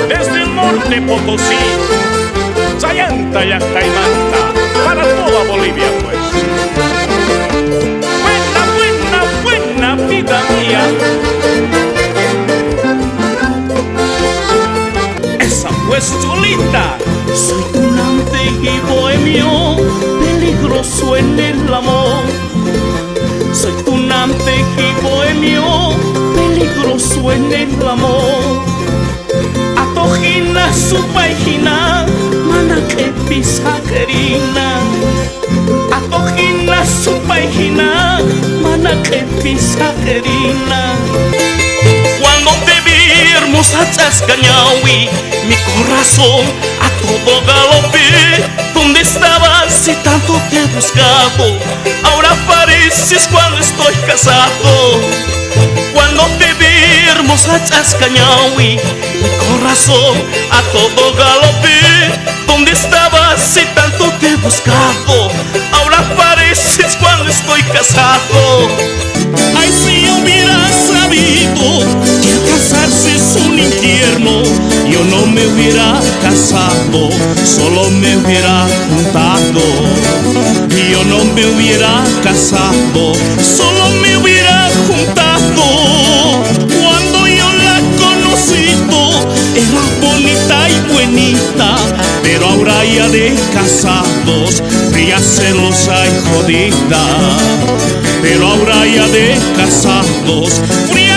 Desde el norte Potosí, Sayanta, Yacta y Manta, para toda Bolivia pues. Buena, buena, buena vida mía. Esa pues Cholita. Soy tunante y bohemio, peligroso en el amor. Soy tunante y bohemio, peligroso en el amor. Atojina su página, mana que pisa querina. Atojina su página, mana que pisa querina. Cuando te vi hermosa Chascañahui, mi corazón a todo galope. ¿Dónde estabas si tanto te he buscado? Ahora apareces cuando estoy casado. Cuando te vi hermosa Chascañahui, mi corazón a todo galope. ¿Dónde estabas si tanto te he buscado? Ahora apareces cuando estoy casado. Ay, si yo hubiera sabido que casarse es un infierno, yo no me hubiera casado, solo me hubiera juntado. Yo no me hubiera casado, solo me hubiera juntado. Cuando yo la conocí, era bonita y buenita, pero ahora ya de casados, fría, celosa y jodida. Pero ahora ya de casados, fría,